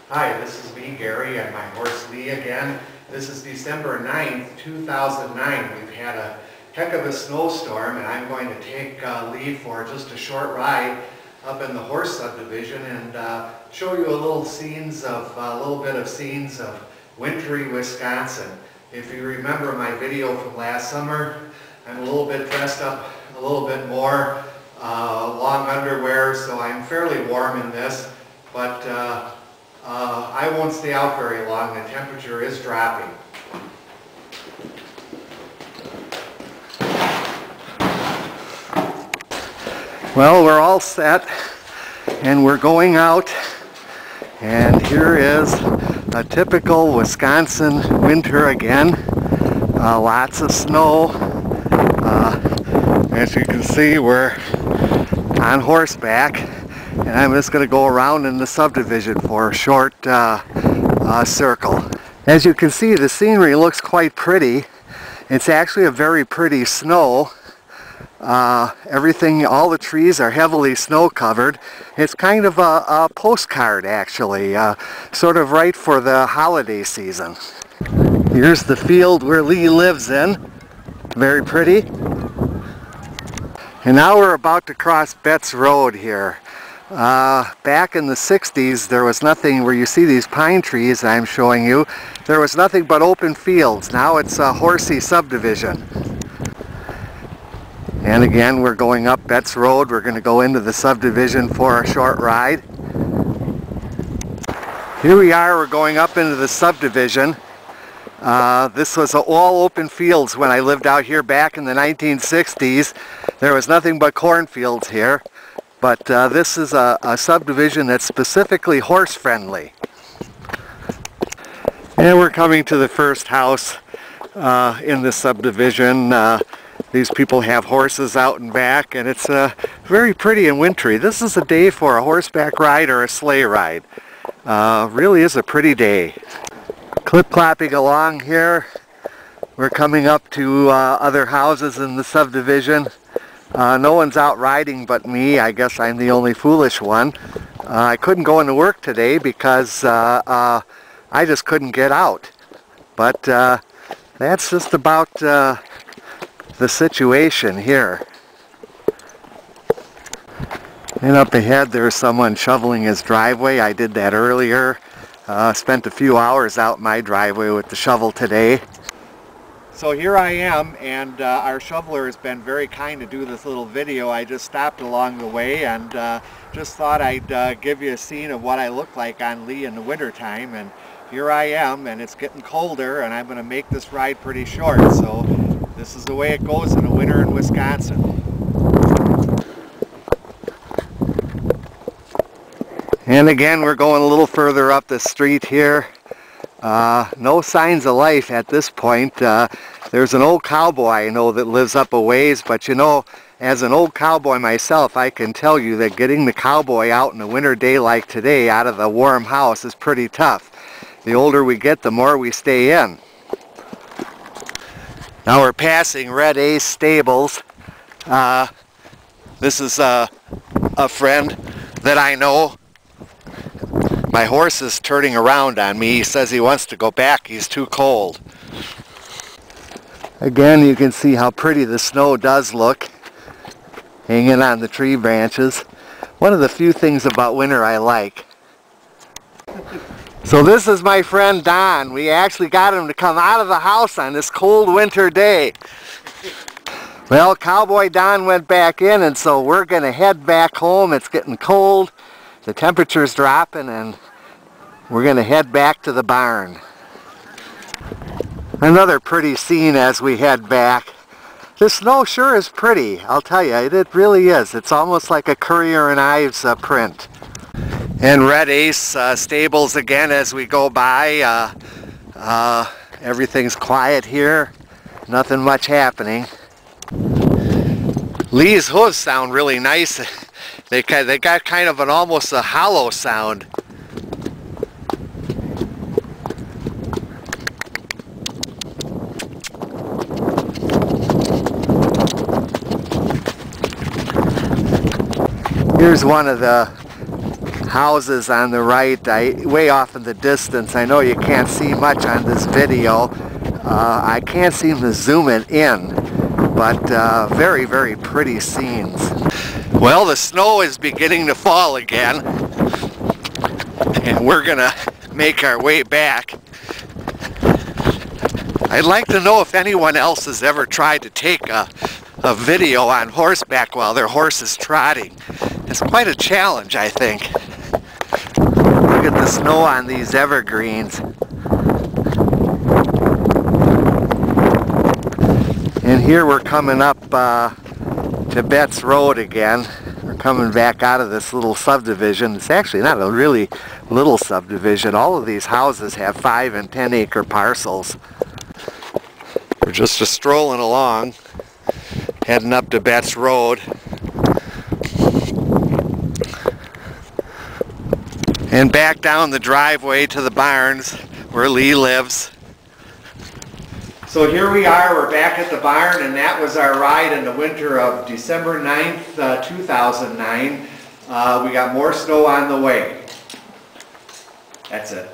Hi, this is me, Gary, and my horse Lee again. This is December 9th, 2009. We've had a heck of a snowstorm, and I'm going to take Lee for just a short ride up in the horse subdivision and show you a little bit of scenes of wintry Wisconsin. If you remember my video from last summer, I'm a little bit dressed up a little bit more, long underwear, so I'm fairly warm in this, but I won't stay out very long. The temperature is dropping. Well, we're all set and we're going out, and here is a typical Wisconsin winter again. Lots of snow. As you can see, we're on horseback, and I'm just going to go around in the subdivision for a short circle. As you can see, the scenery looks quite pretty. It's actually a very pretty snow. All the trees are heavily snow covered. It's kind of a postcard, actually, sort of right for the holiday season. Here's the field where Lee lives in. Very pretty. And now we're about to cross Betts Road here. Back in the 60s, there was nothing where you see these pine trees I'm showing you. There was nothing but open fields. Now it's a horsey subdivision. And again, we're going up Betts Road. We're going to go into the subdivision for a short ride. Here we are, we're going up into the subdivision. This was all open fields when I lived out here back in the 1960s. There was nothing but cornfields here. But this is a subdivision that's specifically horse friendly. And we're coming to the first house in the subdivision. These people have horses out and back, and it's very pretty and wintry. This is a day for a horseback ride or a sleigh ride. Really is a pretty day. Clip-clopping along here. We're coming up to other houses in the subdivision. No one's out riding but me. I guess I'm the only foolish one. I couldn't go into work today because I just couldn't get out. But that's just about the situation here. And up ahead there's someone shoveling his driveway. I did that earlier. Spent a few hours out in my driveway with the shovel today. So here I am, and our shoveler has been very kind to do this little video. I just stopped along the way and just thought I'd give you a scene of what I look like on Lee in the wintertime. And here I am, and it's getting colder, and I'm going to make this ride pretty short. So this is the way it goes in the winter in Wisconsin. And again, we're going a little further up the street here. No signs of life at this point. There's an old cowboy I know that lives up a ways, but you know, as an old cowboy myself, I can tell you that getting the cowboy out in a winter day like today out of the warm house is pretty tough. The older we get, the more we stay in. Now we're passing Red Ace Stables. This is a friend that I know. My horse is turning around on me. He says he wants to go back. He's too cold. Again, you can see how pretty the snow does look, hanging on the tree branches. One of the few things about winter I like. So this is my friend Don. We actually got him to come out of the house on this cold winter day. Well, Cowboy Don went back in, and so we're going to head back home. It's getting cold. The temperature's dropping, and we're going to head back to the barn. Another pretty scene as we head back. The snow sure is pretty, I'll tell you. It really is. It's almost like a Currier and Ives print. And Red Ace Stables again as we go by. Everything's quiet here. Nothing much happening. Lee's hooves sound really nice. They got kind of almost a hollow sound. Here's one of the houses on the right, way off in the distance. I know you can't see much on this video. I can't seem to zoom it in, but very, very pretty scenes. Well, the snow is beginning to fall again, and we're gonna make our way back. I'd like to know if anyone else has ever tried to take a video on horseback while their horse is trotting. It's quite a challenge, I think. Look at the snow on these evergreens. And here we're coming up to Betts Road again. We're coming back out of this little subdivision. It's actually not a really little subdivision. All of these houses have 5 and 10 acre parcels. We're just strolling along, heading up to Betts Road. And back down the driveway to the barns where Lee lives. So here we are, we're back at the barn, and that was our ride in the winter of December 9th, 2009. We got more snow on the way. That's it.